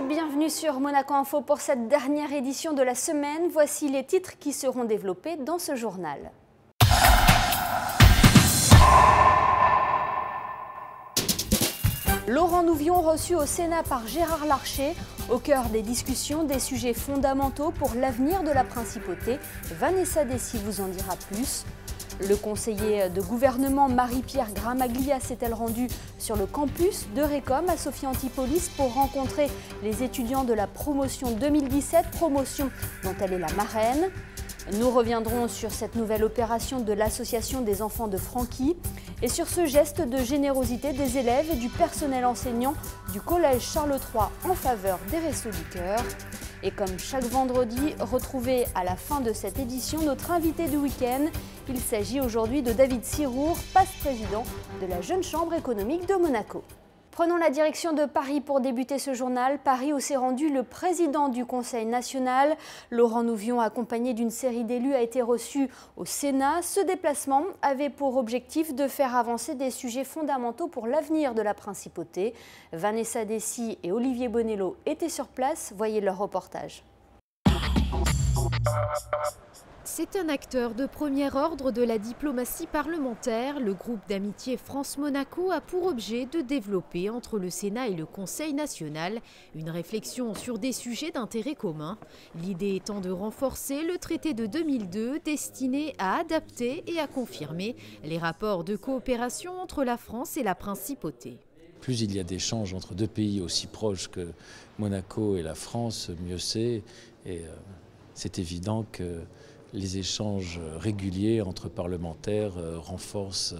et bienvenue sur Monaco Info pour cette dernière édition de la semaine. Voici les titres qui seront développés dans ce journal. Laurent Nouvion reçu au Sénat par Gérard Larcher. Au cœur des discussions, des sujets fondamentaux pour l'avenir de la principauté. Vanessa Dessy vous en dira plus. Le conseiller de gouvernement Marie-Pierre Gramaglia s'est-elle rendue sur le campus de Récom à Sophia Antipolis pour rencontrer les étudiants de la promotion 2017, promotion dont elle est la marraine. Nous reviendrons sur cette nouvelle opération de l'association des enfants de Francky et sur ce geste de générosité des élèves et du personnel enseignant du collège Charles III en faveur des Restos du Cœur. Et comme chaque vendredi, retrouvez à la fin de cette édition notre invité du week-end. Il s'agit aujourd'hui de David Sirour, passe-président de la Jeune Chambre économique de Monaco. Prenons la direction de Paris pour débuter ce journal. Paris où s'est rendu le président du Conseil national. Laurent Nouvion, accompagné d'une série d'élus, a été reçu au Sénat. Ce déplacement avait pour objectif de faire avancer des sujets fondamentaux pour l'avenir de la principauté. Vanessa Dessy et Olivier Bonello étaient sur place. Voyez leur reportage. C'est un acteur de premier ordre de la diplomatie parlementaire. Le groupe d'amitié France-Monaco a pour objet de développer entre le Sénat et le Conseil national une réflexion sur des sujets d'intérêt commun. L'idée étant de renforcer le traité de 2002 destiné à adapter et à confirmer les rapports de coopération entre la France et la principauté. Plus il y a d'échanges entre deux pays aussi proches que Monaco et la France, mieux c'est. Et c'est évident que les échanges réguliers entre parlementaires renforcent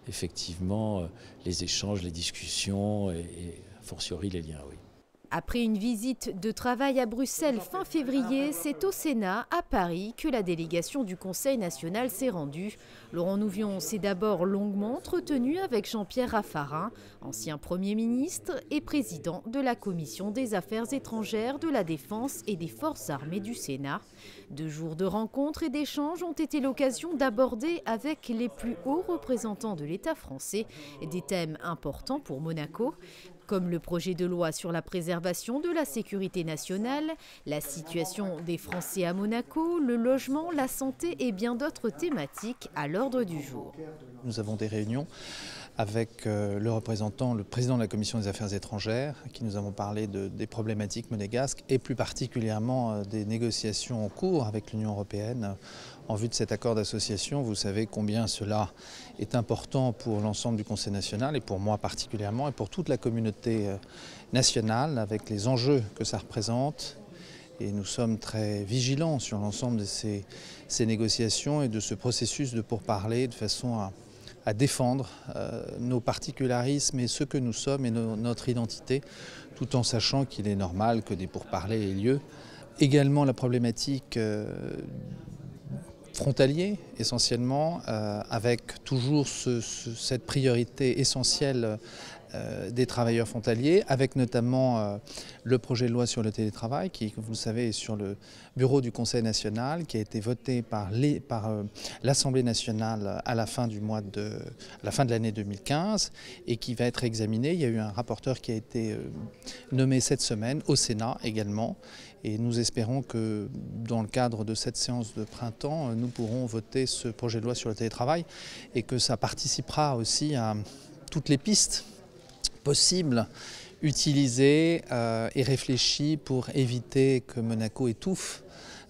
effectivement les échanges, les discussions et a fortiori les liens, oui. Après une visite de travail à Bruxelles fin février, c'est au Sénat, à Paris, que la délégation du Conseil national s'est rendue. Laurent Nouvion s'est d'abord longuement entretenu avec Jean-Pierre Raffarin, ancien Premier ministre et président de la Commission des Affaires étrangères, de la Défense et des Forces armées du Sénat. 2 jours de rencontres et d'échanges ont été l'occasion d'aborder avec les plus hauts représentants de l'État français des thèmes importants pour Monaco, comme le projet de loi sur la préservation de la sécurité nationale, la situation des Français à Monaco, le logement, la santé et bien d'autres thématiques à l'ordre du jour. Nous avons des réunions avec le président de la Commission des Affaires étrangères, à qui nous avons parlé des problématiques monégasques et plus particulièrement des négociations en cours avec l'Union européenne en vue de cet accord d'association. Vous savez combien cela est important pour l'ensemble du Conseil national et pour moi particulièrement et pour toute la communauté nationale avec les enjeux que ça représente. Et nous sommes très vigilants sur l'ensemble de ces négociations et de ce processus de pourparlers de façon à défendre nos particularismes et ce que nous sommes et notre identité, tout en sachant qu'il est normal que des pourparlers aient lieu. Également la problématique frontalier essentiellement, avec toujours cette priorité essentielle des travailleurs frontaliers, avec notamment le projet de loi sur le télétravail qui, comme vous le savez, est sur le bureau du Conseil national, qui a été voté par l'Assemblée nationale à la fin de l'année 2015 et qui va être examiné. Il y a eu un rapporteur qui a été nommé cette semaine au Sénat également. Et nous espérons que dans le cadre de cette séance de printemps, nous pourrons voter ce projet de loi sur le télétravail et que ça participera aussi à toutes les pistes possibles, utilisées et réfléchies pour éviter que Monaco étouffe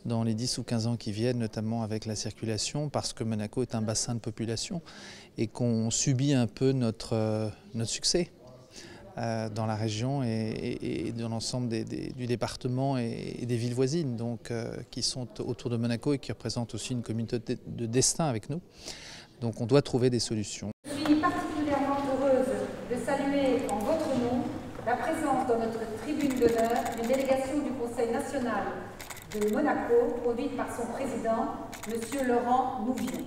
dans les 10 ou 15 ans qui viennent, notamment avec la circulation, parce que Monaco est un bassin de population et qu'on subit un peu notre succès dans la région et dans l'ensemble du département et des villes voisines donc, qui sont autour de Monaco et qui représentent aussi une communauté de destin avec nous. Donc on doit trouver des solutions. Je suis particulièrement heureuse de saluer en votre nom la présence dans notre tribune d'honneur d'une délégation du Conseil national de Monaco, conduite par son président, M. Laurent Nouvion.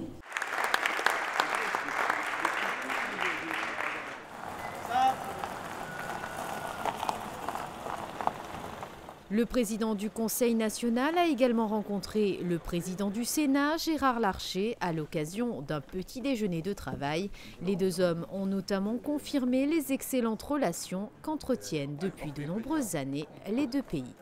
Le président du Conseil national a également rencontré le président du Sénat, Gérard Larcher, à l'occasion d'un petit déjeuner de travail. Les deux hommes ont notamment confirmé les excellentes relations qu'entretiennent depuis de nombreuses années les deux pays.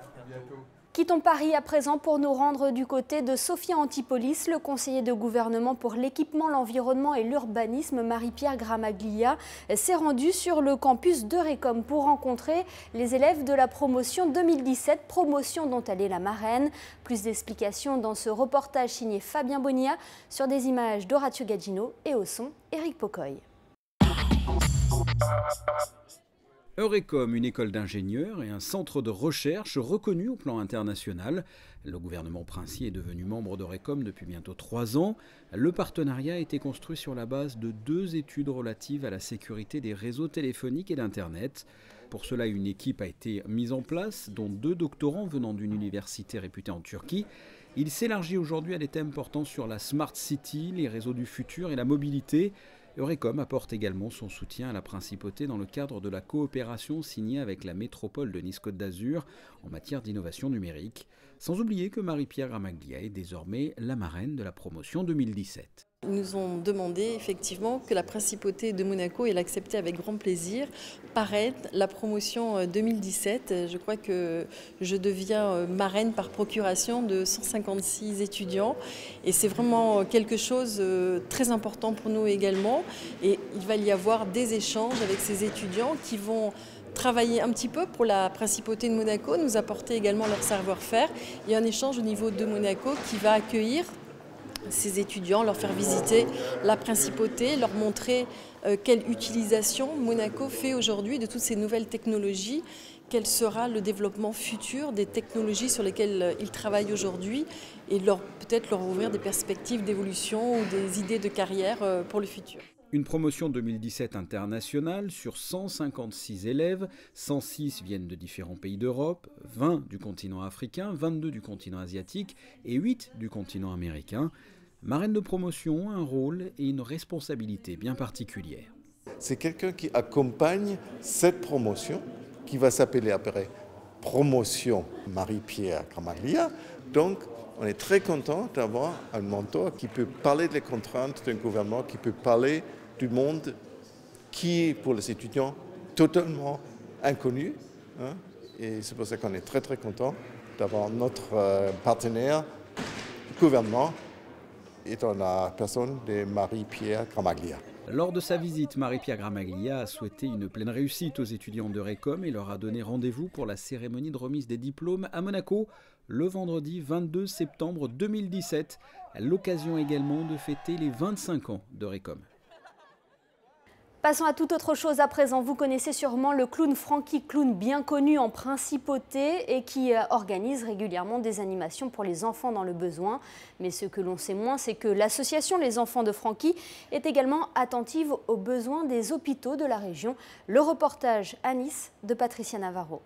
Quittons Paris à présent pour nous rendre du côté de Sophia Antipolis. Le conseiller de gouvernement pour l'équipement, l'environnement et l'urbanisme, Marie-Pierre Gramaglia, s'est rendu sur le campus d'Eurecom pour rencontrer les élèves de la promotion 2017, promotion dont elle est la marraine. Plus d'explications dans ce reportage signé Fabien Bonilla sur des images d'Orazio Gagino et au son Éric Pocoy. Eurecom, une école d'ingénieurs et un centre de recherche reconnu au plan international. Le gouvernement princier est devenu membre d'Eurecom depuis bientôt 3 ans. Le partenariat a été construit sur la base de 2 études relatives à la sécurité des réseaux téléphoniques et d'Internet. Pour cela, une équipe a été mise en place, dont 2 doctorants venant d'une université réputée en Turquie. Il s'élargit aujourd'hui à des thèmes portant sur la Smart City, les réseaux du futur et la mobilité. Eurecom apporte également son soutien à la principauté dans le cadre de la coopération signée avec la métropole de Nice-Côte d'Azur en matière d'innovation numérique. Sans oublier que Marie-Pierre Gramaglia est désormais la marraine de la promotion 2017. Ils nous ont demandé effectivement que la principauté de Monaco, et l'acceptait avec grand plaisir, parraine la promotion 2017. Je crois que je deviens marraine par procuration de 156 étudiants et c'est vraiment quelque chose de très important pour nous également. Et il va y avoir des échanges avec ces étudiants qui vont travailler un petit peu pour la principauté de Monaco, nous apporter également leur savoir-faire. Il y a un échange au niveau de Monaco qui va accueillir ces étudiants, leur faire visiter la principauté, leur montrer quelle utilisation Monaco fait aujourd'hui de toutes ces nouvelles technologies, quel sera le développement futur des technologies sur lesquelles ils travaillent aujourd'hui et peut-être leur ouvrir des perspectives d'évolution ou des idées de carrière pour le futur. Une promotion 2017 internationale sur 156 élèves, 106 viennent de différents pays d'Europe, 20 du continent africain, 22 du continent asiatique et 8 du continent américain. Marraine de promotion, un rôle et une responsabilité bien particulière. C'est quelqu'un qui accompagne cette promotion, qui va s'appeler après Promotion Marie-Pierre Gramaglia. Donc, on est très content d'avoir un mentor qui peut parler des contraintes d'un gouvernement, qui peut parler du monde qui est pour les étudiants totalement inconnu. Et c'est pour ça qu'on est très très content d'avoir notre partenaire gouvernement et dans la personne de Marie-Pierre Gramaglia. Lors de sa visite, Marie-Pierre Gramaglia a souhaité une pleine réussite aux étudiants d'Eurecom et leur a donné rendez-vous pour la cérémonie de remise des diplômes à Monaco le vendredi 22 septembre 2017, à l'occasion également de fêter les 25 ans d'Eurecom. Passons à toute autre chose à présent. Vous connaissez sûrement le clown Francky, clown bien connu en principauté et qui organise régulièrement des animations pour les enfants dans le besoin. Mais ce que l'on sait moins, c'est que l'association Les Enfants de Francky est également attentive aux besoins des hôpitaux de la région. Le reportage à Nice de Patricia Navarro.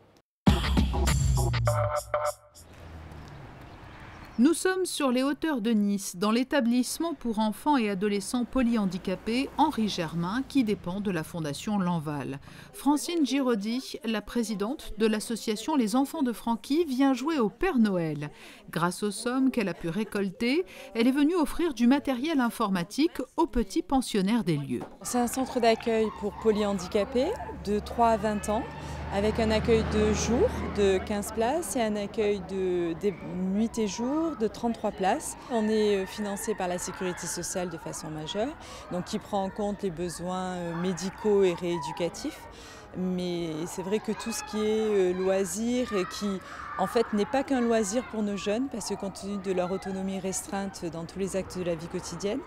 Nous sommes sur les hauteurs de Nice, dans l'établissement pour enfants et adolescents polyhandicapés Henri Germain, qui dépend de la Fondation Lanval. Francine Giraudy, la présidente de l'association Les Enfants de Francky, vient jouer au Père Noël. Grâce aux sommes qu'elle a pu récolter, elle est venue offrir du matériel informatique aux petits pensionnaires des lieux. C'est un centre d'accueil pour polyhandicapés de 3 à 20 ans, avec un accueil de jour de 15 places et un accueil de nuit et jour de 33 places. On est financé par la sécurité sociale de façon majeure, donc qui prend en compte les besoins médicaux et rééducatifs. Mais c'est vrai que tout ce qui est loisirs et qui en fait n'est pas qu'un loisir pour nos jeunes, parce que compte tenu de leur autonomie restreinte dans tous les actes de la vie quotidienne,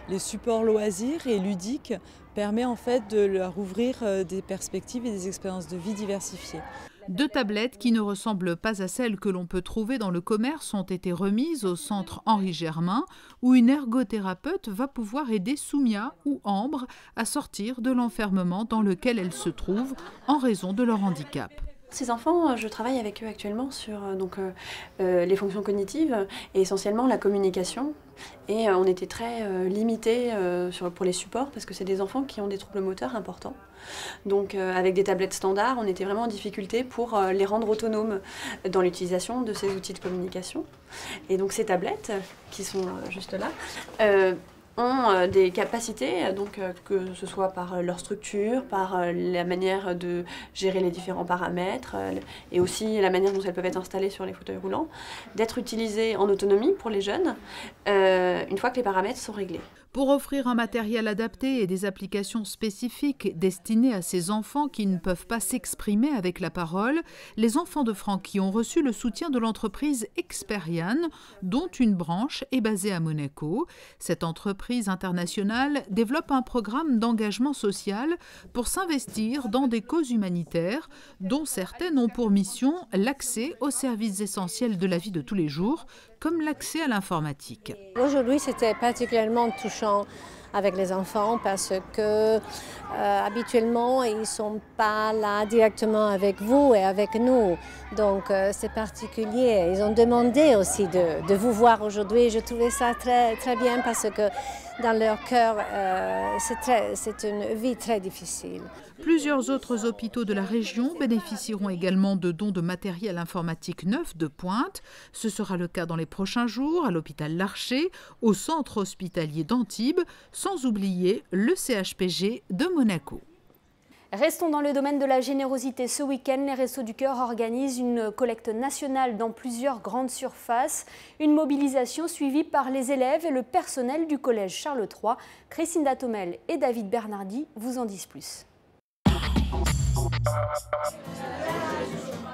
les supports loisirs et ludiques permettent en fait de leur ouvrir des perspectives et des expériences de vie diversifiées. 2 tablettes qui ne ressemblent pas à celles que l'on peut trouver dans le commerce ont été remises au centre Henri Germain, où une ergothérapeute va pouvoir aider Soumia ou Ambre à sortir de l'enfermement dans lequel elles se trouvent en raison de leur handicap. Ces enfants, je travaille avec eux actuellement sur les fonctions cognitives et essentiellement la communication. Et on était très limités pour les supports parce que c'est des enfants qui ont des troubles moteurs importants. Donc avec des tablettes standards, on était vraiment en difficulté pour les rendre autonomes dans l'utilisation de ces outils de communication. Et donc ces tablettes, qui sont juste là, ont des capacités, donc que ce soit par leur structure, par la manière de gérer les différents paramètres et aussi la manière dont elles peuvent être installées sur les fauteuils roulants, d'être utilisées en autonomie pour les jeunes une fois que les paramètres sont réglés. Pour offrir un matériel adapté et des applications spécifiques destinées à ces enfants qui ne peuvent pas s'exprimer avec la parole, les enfants de Francky ont reçu le soutien de l'entreprise Experian, dont une branche est basée à Monaco. Cette entreprise internationale développe un programme d'engagement social pour s'investir dans des causes humanitaires, dont certaines ont pour mission l'accès aux services essentiels de la vie de tous les jours, comme l'accès à l'informatique. Aujourd'hui, c'était particulièrement touchant avec les enfants parce que habituellement, ils ne sont pas là directement avec vous et avec nous. Donc, c'est particulier. Ils ont demandé aussi de vous voir aujourd'hui. Je trouvais ça très, très bien parce que dans leur cœur, c'est une vie très difficile. Plusieurs autres hôpitaux de la région bénéficieront également de dons de matériel informatique neuf de pointe. Ce sera le cas dans les prochains jours à l'hôpital Larcher, au centre hospitalier d'Antibes, sans oublier le CHPG de Monaco. Restons dans le domaine de la générosité. Ce week-end, les Restos du Cœur organisent une collecte nationale dans plusieurs grandes surfaces. Une mobilisation suivie par les élèves et le personnel du collège Charles III. Christine Datomel et David Bernardi vous en disent plus.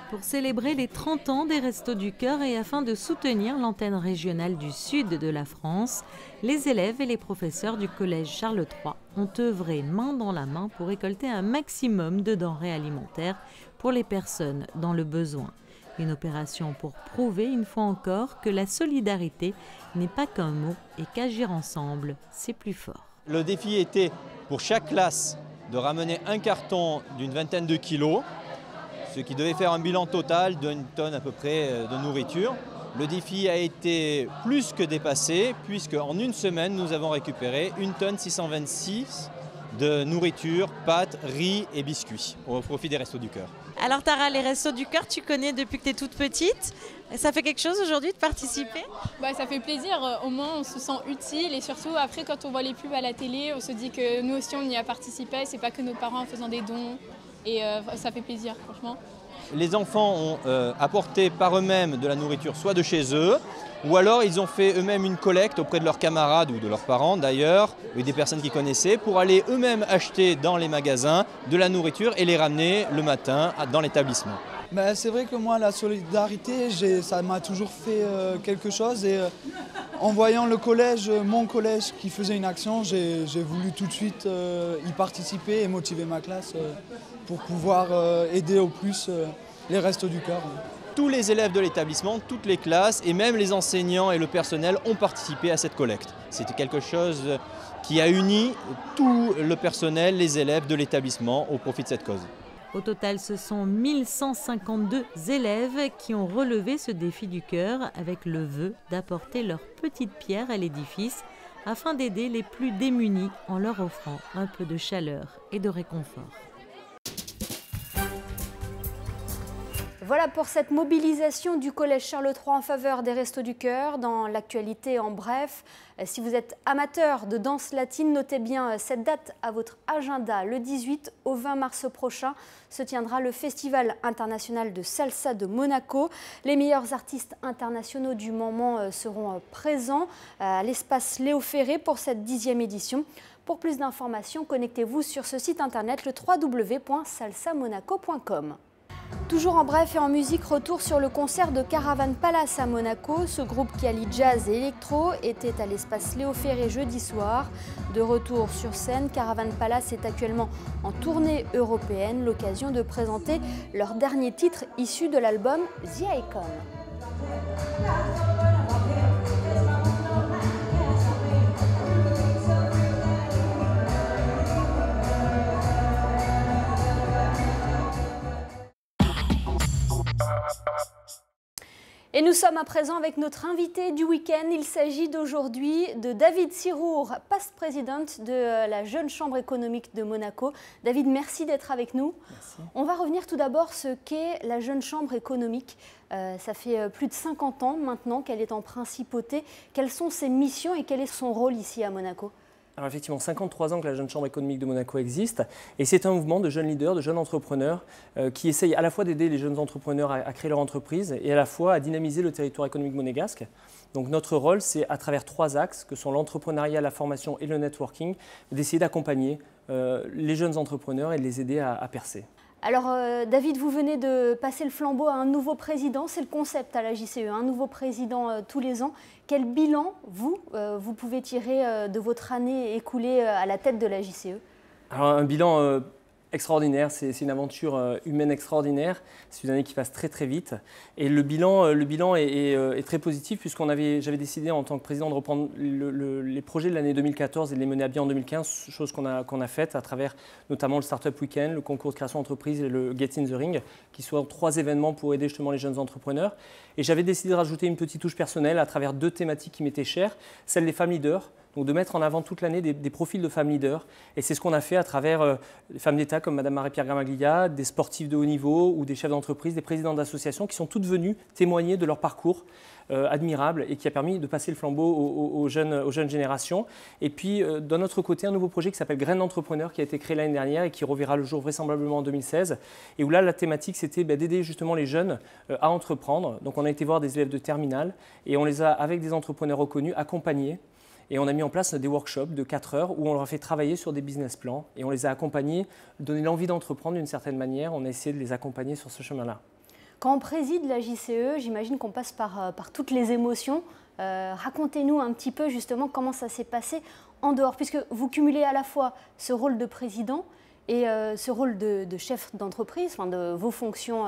Pour célébrer les 30 ans des Restos du Cœur et afin de soutenir l'antenne régionale du sud de la France, les élèves et les professeurs du collège Charles III ont œuvré main dans la main pour récolter un maximum de denrées alimentaires pour les personnes dans le besoin. Une opération pour prouver une fois encore que la solidarité n'est pas qu'un mot et qu'agir ensemble, c'est plus fort. Le défi était pour chaque classe de ramener un carton d'une vingtaine de kilos, ce qui devait faire un bilan total d'une tonne à peu près de nourriture. Le défi a été plus que dépassé, puisque en une semaine, nous avons récupéré 1 tonne 626 de nourriture, pâtes, riz et biscuits, au profit des Restos du Cœur. Alors Tara, les Restos du Cœur, tu connais depuis que tu es toute petite. Ça fait quelque chose aujourd'hui de participer ? Ça fait plaisir, au moins on se sent utile et surtout après quand on voit les pubs à la télé, on se dit que nous aussi on y a participé, c'est pas que nos parents en faisant des dons et ça fait plaisir franchement. Les enfants ont apporté par eux-mêmes de la nourriture, soit de chez eux, ou alors ils ont fait eux-mêmes une collecte auprès de leurs camarades ou de leurs parents d'ailleurs, ou des personnes qu'ils connaissaient, pour aller eux-mêmes acheter dans les magasins de la nourriture et les ramener le matin dans l'établissement. C'est vrai que moi, la solidarité, ça m'a toujours fait quelque chose. Et en voyant le collège, mon collège qui faisait une action, j'ai voulu tout de suite y participer et motiver ma classe pour pouvoir aider au plus les Restos du Cœur. Tous les élèves de l'établissement, toutes les classes et même les enseignants et le personnel ont participé à cette collecte. C'était quelque chose qui a uni tout le personnel, les élèves de l'établissement au profit de cette cause. Au total, ce sont 1152 élèves qui ont relevé ce défi du cœur avec le vœu d'apporter leur petite pierre à l'édifice afin d'aider les plus démunis en leur offrant un peu de chaleur et de réconfort. Voilà pour cette mobilisation du collège Charles III en faveur des Restos du Cœur. Dans l'actualité en bref, si vous êtes amateur de danse latine, notez bien cette date à votre agenda. Le 18 au 20 mars prochain se tiendra le Festival international de salsa de Monaco. Les meilleurs artistes internationaux du moment seront présents à l'espace Léo Ferré pour cette 10e édition. Pour plus d'informations, connectez-vous sur ce site internet le www.salsamonaco.com. Toujours en bref et en musique, retour sur le concert de Caravan Palace à Monaco. Ce groupe qui allie jazz et électro était à l'espace Léo Ferré jeudi soir. De retour sur scène, Caravan Palace est actuellement en tournée européenne, l'occasion de présenter leur dernier titre issu de l'album The Icon. Et nous sommes à présent avec notre invité du week-end. Il s'agit d'aujourd'hui de David Sirour, past président de la Jeune Chambre économique de Monaco. David, merci d'être avec nous. Merci. On va revenir tout d'abord ce qu'est la Jeune Chambre économique. Ça fait plus de 50 ans maintenant qu'elle est en principauté. Quelles sont ses missions et quel est son rôle ici à Monaco ? Alors effectivement, 53 ans que la Jeune Chambre économique de Monaco existe et c'est un mouvement de jeunes leaders, de jeunes entrepreneurs qui essayent à la fois d'aider les jeunes entrepreneurs à créer leur entreprise et à la fois à dynamiser le territoire économique monégasque. Donc notre rôle, c'est à travers 3 axes que sont l'entrepreneuriat, la formation et le networking, d'essayer d'accompagner les jeunes entrepreneurs et de les aider à percer. Alors David, vous venez de passer le flambeau à un nouveau président, c'est le concept à la JCE, un nouveau président tous les ans. Quel bilan vous pouvez tirer de votre année écoulée à la tête de la JCE ? Alors un bilan extraordinaire, c'est une aventure humaine extraordinaire, c'est une année qui passe très très vite et le bilan est très positif j'avais décidé en tant que président de reprendre les projets de l'année 2014 et de les mener à bien en 2015, chose qu'on a faite à travers notamment le Startup Weekend, le concours de création d'entreprise et le Get in the Ring, qui sont 3 événements pour aider justement les jeunes entrepreneurs. Et j'avais décidé de rajouter une petite touche personnelle à travers 2 thématiques qui m'étaient chères, celle des femmes leaders. Donc de mettre en avant toute l'année des profils de femmes leaders. Et c'est ce qu'on a fait à travers des femmes d'État comme Mme Marie-Pierre Gramaglia, des sportifs de haut niveau ou des chefs d'entreprise, des présidents d'associations qui sont toutes venues témoigner de leur parcours admirable et qui a permis de passer le flambeau aux jeunes générations. Et puis d'un autre côté, un nouveau projet qui s'appelle Graines d'entrepreneurs qui a été créé l'année dernière et qui reverra le jour vraisemblablement en 2016. Et où là, la thématique, c'était d'aider justement les jeunes à entreprendre. Donc on a été voir des élèves de terminale et on les a, avec des entrepreneurs reconnus, accompagnés. Et on a mis en place des workshops de 4 heures où on leur a fait travailler sur des business plans et on les a accompagnés, donné l'envie d'entreprendre d'une certaine manière. On a essayé de les accompagner sur ce chemin-là. Quand on préside la JCE, j'imagine qu'on passe par toutes les émotions. Racontez-nous un petit peu justement comment ça s'est passé en dehors, puisque vous cumulez à la fois ce rôle de président et ce rôle de chef d'entreprise, enfin de vos fonctions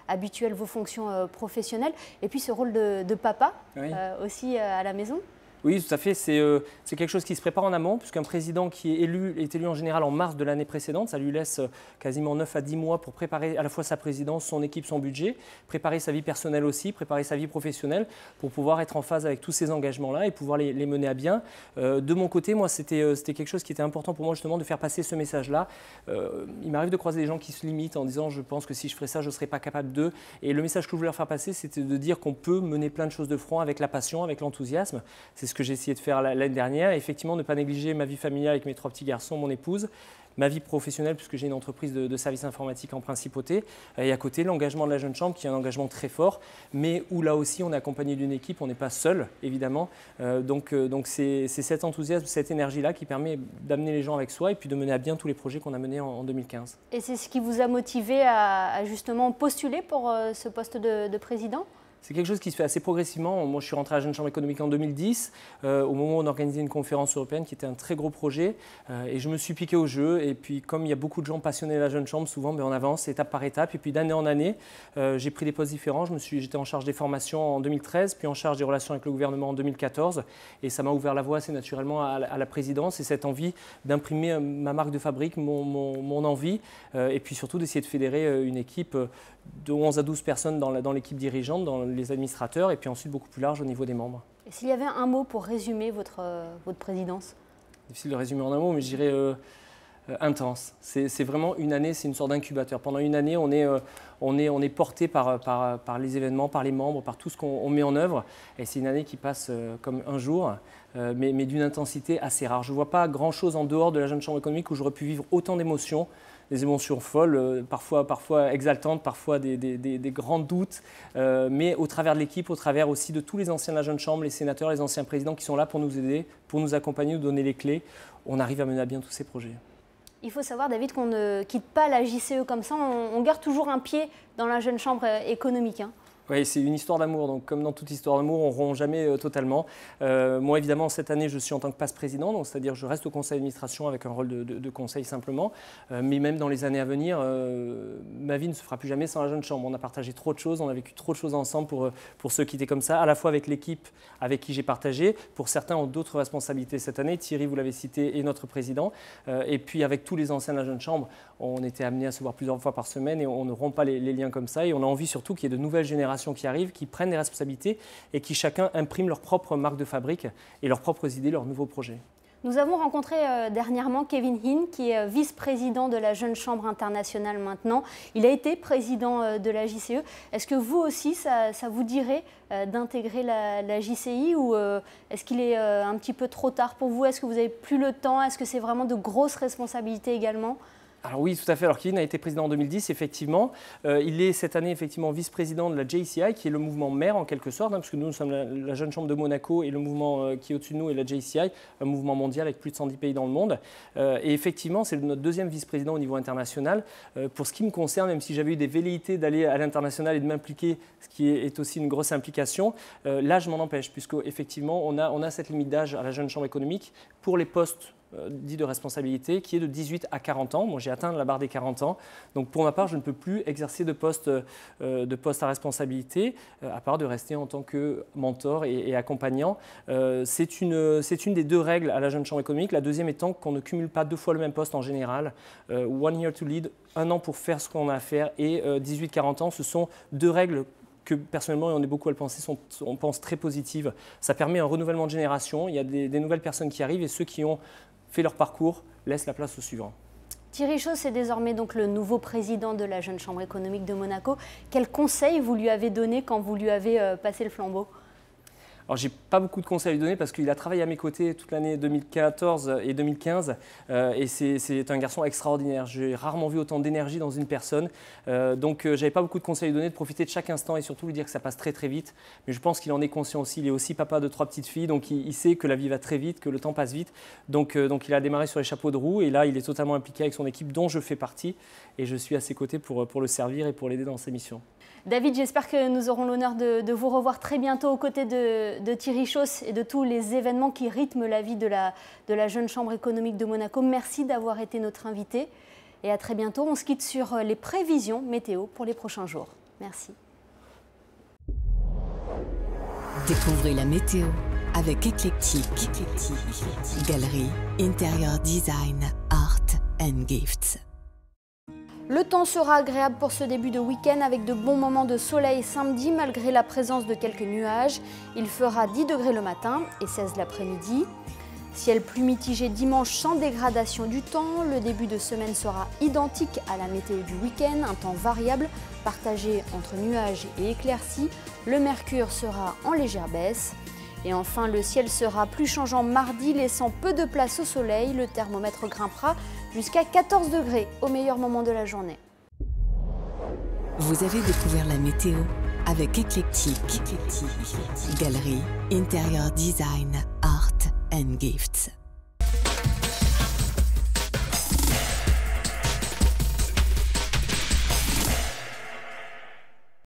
habituelles, vos fonctions professionnelles, et puis ce rôle de papa oui. Aussi à la maison. Oui, tout à fait. C'est quelque chose qui se prépare en amont, puisqu'un président qui est élu en général en mars de l'année précédente. Ça lui laisse quasiment 9 à 10 mois pour préparer à la fois sa présidence, son équipe, son budget, préparer sa vie personnelle aussi, préparer sa vie professionnelle pour pouvoir être en phase avec tous ces engagements-là et pouvoir les mener à bien. De mon côté, moi, c'était quelque chose qui était important pour moi justement de faire passer ce message-là. Il m'arrive de croiser des gens qui se limitent en disant « je pense que si je ferais ça, je ne serais pas capable de ». Et le message que je voulais leur faire passer, c'était de dire qu'on peut mener plein de choses de front avec la passion, avec l'enthousiasme. C'est ce que j'ai essayé de faire l'année dernière. Et effectivement, ne pas négliger ma vie familiale avec mes 3 petits garçons, mon épouse, ma vie professionnelle puisque j'ai une entreprise de services informatiques en principauté et à côté l'engagement de la Jeune Chambre qui est un engagement très fort mais où là aussi on est accompagné d'une équipe, on n'est pas seul évidemment. Donc c'est cet enthousiasme, cette énergie-là qui permet d'amener les gens avec soi et puis de mener à bien tous les projets qu'on a menés en 2015. Et c'est ce qui vous a motivé à justement postuler pour ce poste de président ? C'est quelque chose qui se fait assez progressivement. Moi, je suis rentré à la Jeune Chambre économique en 2010, au moment où on organisait une conférence européenne qui était un très gros projet. Et je me suis piqué au jeu. Et puis, comme il y a beaucoup de gens passionnés de la Jeune Chambre, souvent, on avance étape par étape. Et puis, d'année en année, j'ai pris des postes différents. J'étais en charge des formations en 2013, puis en charge des relations avec le gouvernement en 2014. Et ça m'a ouvert la voie assez naturellement à la présidence. Et cette envie d'imprimer ma marque de fabrique, mon envie. Et puis surtout d'essayer de fédérer une équipe de 11 à 12 personnes dans l'équipe dirigeante, dans les administrateurs, et puis ensuite beaucoup plus large au niveau des membres. Et s'il y avait un mot pour résumer votre présidence ? Difficile de résumer en un mot, mais je dirais intense. C'est vraiment une année, c'est une sorte d'incubateur. Pendant une année, on est porté par les événements, par les membres, par tout ce qu'on met en œuvre. Et c'est une année qui passe comme un jour, mais d'une intensité assez rare. Je ne vois pas grand-chose en dehors de la Jeune Chambre économique où j'aurais pu vivre autant d'émotions. Des émotions folles, parfois exaltantes, parfois des grands doutes, mais au travers de l'équipe, au travers aussi de tous les anciens de la Jeune Chambre, les sénateurs, les anciens présidents qui sont là pour nous aider, pour nous accompagner, nous donner les clés, on arrive à mener à bien tous ces projets. Il faut savoir, David, qu'on ne quitte pas la JCE comme ça, on garde toujours un pied dans la Jeune Chambre économique. Oui, c'est une histoire d'amour, donc comme dans toute histoire d'amour, on ne rompt jamais totalement. Moi, évidemment, cette année, je suis en tant que passe-président, donc c'est-à-dire je reste au conseil d'administration avec un rôle de conseil simplement. Mais même dans les années à venir, ma vie ne se fera plus jamais sans la Jeune Chambre. On a partagé trop de choses, on a vécu trop de choses ensemble pour ceux qui étaient comme ça, à la fois avec l'équipe avec qui j'ai partagé. Pour certains ont d'autres responsabilités cette année. Thierry, vous l'avez cité, est notre président. Et puis avec tous les anciens de la Jeune Chambre, on était amenés à se voir plusieurs fois par semaine et on ne rompt pas les liens comme ça. Et on a envie surtout qu'il y ait de nouvelles générations générations qui arrivent, qui prennent des responsabilités et qui chacun impriment leur propre marque de fabrique et leurs propres idées, leurs nouveaux projets. Nous avons rencontré dernièrement Kevin Hinn, qui est vice-président de la Jeune Chambre internationale maintenant. Il a été président de la JCE. Est-ce que vous aussi, ça vous dirait d'intégrer la JCI ou est-ce qu'il est un petit peu trop tard pour vous? Est-ce que vous n'avez plus le temps? Est-ce que c'est vraiment de grosses responsabilités également? Alors oui, tout à fait. Alors Kevin a été président en 2010, effectivement. Il est cette année effectivement vice-président de la JCI, qui est le mouvement mère en quelque sorte, puisque nous sommes la Jeune Chambre de Monaco et le mouvement qui est au-dessus de nous est la JCI, un mouvement mondial avec plus de 110 pays dans le monde. Et effectivement, c'est notre deuxième vice-président au niveau international. Pour ce qui me concerne, même si j'avais eu des velléités d'aller à l'international et de m'impliquer, ce qui est aussi une grosse implication, là je m'en empêche, puisque effectivement on a cette limite d'âge à la Jeune Chambre économique pour les postes dit de responsabilité, qui est de 18 à 40 ans. Moi, j'ai atteint la barre des 40 ans. Donc, pour ma part, je ne peux plus exercer de poste à responsabilité, à part de rester en tant que mentor et accompagnant. C'est une des deux règles à la Jeune Chambre économique. La deuxième étant qu'on ne cumule pas 2 fois le même poste en général. 1 year to lead, 1 an pour faire ce qu'on a à faire, et 18-40 ans, ce sont 2 règles que personnellement, et on est beaucoup à le penser, on pense très positives. Ça permet un renouvellement de génération. Il y a des nouvelles personnes qui arrivent et ceux qui ont fait leur parcours laissent la place aux suivants. Thierry Chausse est désormais donc le nouveau président de la Jeune Chambre économique de Monaco. Quels conseils vous lui avez donné quand vous lui avez passé le flambeau? Alors, j'ai pas beaucoup de conseils à lui donner parce qu'il a travaillé à mes côtés toute l'année 2014 et 2015 et c'est un garçon extraordinaire. J'ai rarement vu autant d'énergie dans une personne. Donc, j'avais pas beaucoup de conseils à lui donner, de profiter de chaque instant et surtout lui dire que ça passe très très vite. Mais je pense qu'il en est conscient aussi. Il est aussi papa de 3 petites filles, donc il sait que la vie va très vite, que le temps passe vite. Donc il a démarré sur les chapeaux de roue et là, il est totalement impliqué avec son équipe dont je fais partie et je suis à ses côtés pour le servir et pour l'aider dans ses missions. David, j'espère que nous aurons l'honneur de vous revoir très bientôt aux côtés de Thierry Chausse et de tous les événements qui rythment la vie de la Jeune Chambre économique de Monaco. Merci d'avoir été notre invité et à très bientôt. On se quitte sur les prévisions météo pour les prochains jours. Merci. Découvrez la météo avec Eclectic. Galerie, Interior Design, Art and Gifts. Le temps sera agréable pour ce début de week-end avec de bons moments de soleil samedi malgré la présence de quelques nuages. Il fera 10 degrés le matin et 16 l'après-midi. Ciel plus mitigé dimanche sans dégradation du temps. Le début de semaine sera identique à la météo du week-end, un temps variable partagé entre nuages et éclaircies. Le mercure sera en légère baisse. Et enfin, le ciel sera plus changeant mardi, laissant peu de place au soleil. Le thermomètre grimpera jusqu'à 14 degrés au meilleur moment de la journée. Vous avez découvert la météo avec Eclectic. Galerie, Interior Design, Art and Gifts.